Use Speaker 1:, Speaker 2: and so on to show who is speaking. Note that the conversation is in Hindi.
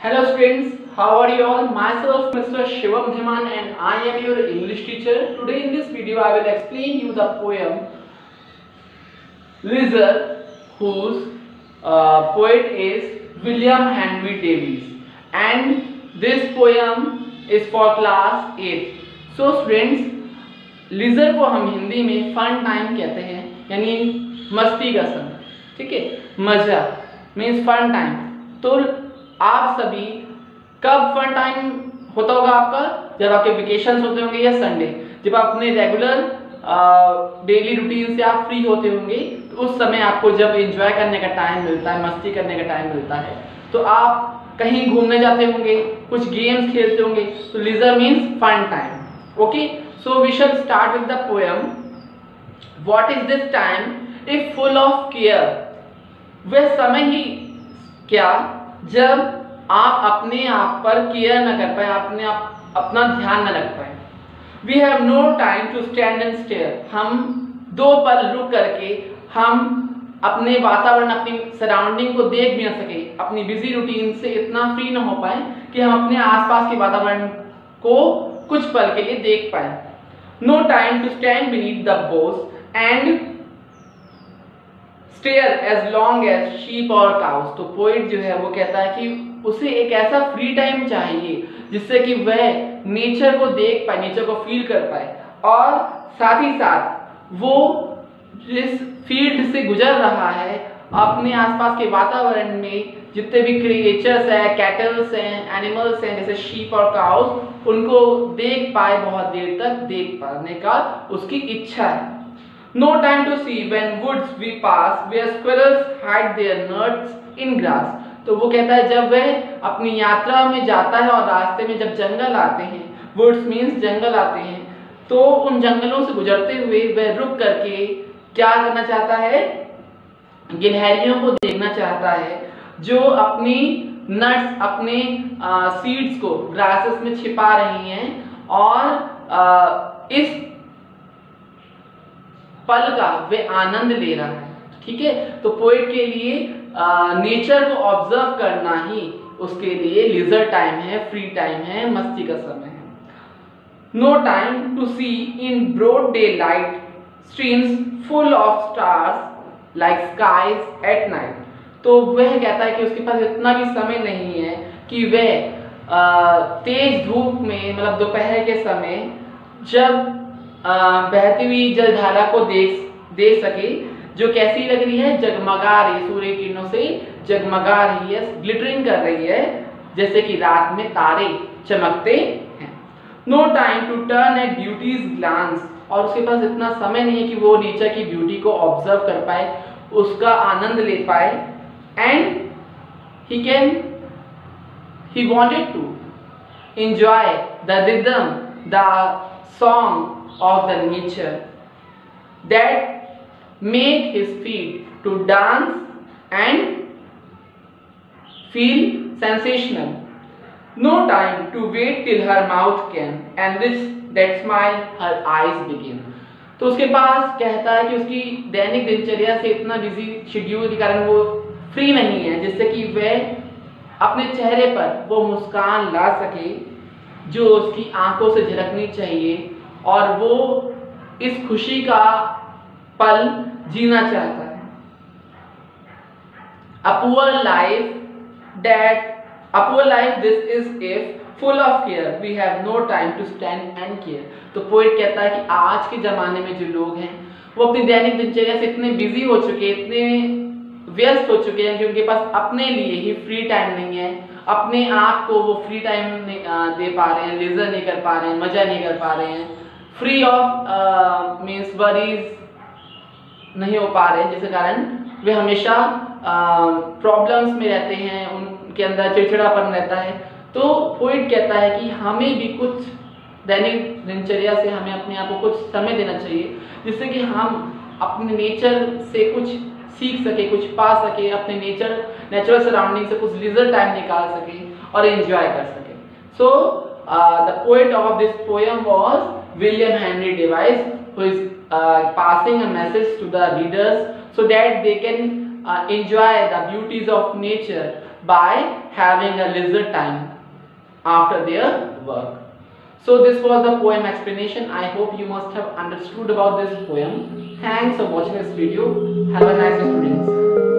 Speaker 1: Hello students, how are you all? Myself Mr. Shivam Dhiman and I am your English teacher. Today in this video I will explain you the poem Lizard, whose poet is William Henry Davies, and this poem is for class 8. So students, leisure को हम हिंदी में फन टाइम कहते हैं, यानी मस्ती का समय, ठीक है, मजा मीन्स फन टाइम। तो आप सभी कब फन टाइम होता होगा आपका? जब आपके वेकेशंस होते होंगे या संडे, जब आप अपने रेगुलर डेली रूटीन से आप फ्री होते होंगे, तो उस समय आपको जब एंजॉय करने का टाइम मिलता है, मस्ती करने का टाइम मिलता है, तो आप कहीं घूमने जाते होंगे, कुछ गेम्स खेलते होंगे। तो leisure means fun time. Okay, so we shall start with the poem. What is this time if full of care? वह समय ही क्या जब आप अपने आप पर केयर न कर पाए, अपना ध्यान न रख पाए। We have no time to stand and stare. हम दो पल रुक करके हम अपने वातावरण, अपनी सराउंडिंग को देख भी न सके, अपनी बिजी रूटीन से इतना फ्री न हो पाए कि हम अपने आसपास के वातावरण को कुछ पल के लिए देख पाए। No time to stand beneath the boughs and stare as long as sheep or cows. तो पोइट जो है वो कहता है कि उसे एक ऐसा फ्री टाइम चाहिए जिससे कि वह नेचर को देख पाए, नेचर को फील कर पाए, और साथ ही साथ वो जिस फील्ड से गुजर रहा है अपने आसपास के वातावरण में जितने भी क्रिएचर्स हैं, कैटल्स हैं, एनिमल्स हैं, जैसे शीप और काउस, उनको देख पाए, बहुत देर तक देख पाने का उसकी इच्छा है। No time to see when woods we pass where squirrels hide their nuts in grass. तो वो कहता है जब वह अपनी यात्रा में जाता है और रास्ते में जब जंगल आते हैं, वुड्स मीन्स जंगल आते हैं, तो उन जंगलों से गुजरते हुए वह रुक करके क्या करना चाहता है? गिलहरियों को देखना चाहता है जो अपनी नट्स, अपने सीड्स को ग्रासेस में छिपा रही हैं, और इस पल का वे आनंद ले रहा है। ठीक है, तो पोएट के लिए नेचर को ऑब्जर्व करना ही उसके लिए लीजर टाइम है, फ्री टाइम है, मस्ती का समय है। No time to see in broad daylight streams full of stars like skies at night. तो वह कहता है कि उसके पास इतना भी समय नहीं है कि वह तेज धूप में, मतलब दोपहर के समय, जब बहती हुई जलधारा को देख सके, जो कैसी लग रही है? जगमगा रही, सूर्य किरणों से जगमगा रही है, ग्लिटरिंग कर रही है, जैसे कि रात में तारे चमकते हैं। No time to turn at beauty's glance. और उसके पास इतना समय नहीं है कि वो नेचर की ब्यूटी को ऑब्जर्व कर पाए, उसका आनंद ले पाए। And he wanted to enjoy the rhythm, the song of the nature that made his feet to dance and feel sensational. No time to wait till her mouth can and this that smile her eyes begin. तो उसके पास कहता है कि उसकी दैनिक दिनचर्या से इतना बिजी शेड्यूल के कारण वो फ्री नहीं है जिससे कि वह अपने चेहरे पर वो मुस्कान ला सके जो उसकी आंखों से झलकनी चाहिए, और वो इस खुशी का पल जीना चाहता है। A poor life this is if full of care we have no time to stand and care. तो पोएट कहता है कि आज के ज़माने में जो लोग हैं वो अपनी दैनिक दिनचर्या से इतने बिजी हो चुके हैं, इतने व्यस्त हो चुके हैं कि उनके पास अपने लिए ही फ्री टाइम नहीं है, अपने आप को वो फ्री टाइम दे पा रहे हैं, लीजर नहीं कर पा रहे हैं, मज़ा नहीं कर पा रहे हैं, फ्री ऑफ मीन्स वरीज नहीं हो पा रहे हैं, जिसके कारण वे हमेशा प्रॉब्लम्स में रहते हैं, उनके अंदर चिड़चिड़ापन रहता है। तो पोएट कहता है कि हमें भी कुछ दैनिक दिनचर्या से हमें अपने आप को कुछ समय देना चाहिए जिससे कि हम अपने नेचर से कुछ सीख सके, कुछ पा सके, अपने नेचुरल सराउंडिंग से कुछ लीजर टाइम निकाल सके और एंजॉय कर सके। So the poet of this poem was William Henry Davis, who is passing a message to the readers so that they can enjoy the beauties of nature, by having a leisure time after their work. So this was the poem explanation. I hope you must have understood about this poem. Thanks for watching this video. Have a nice day, students.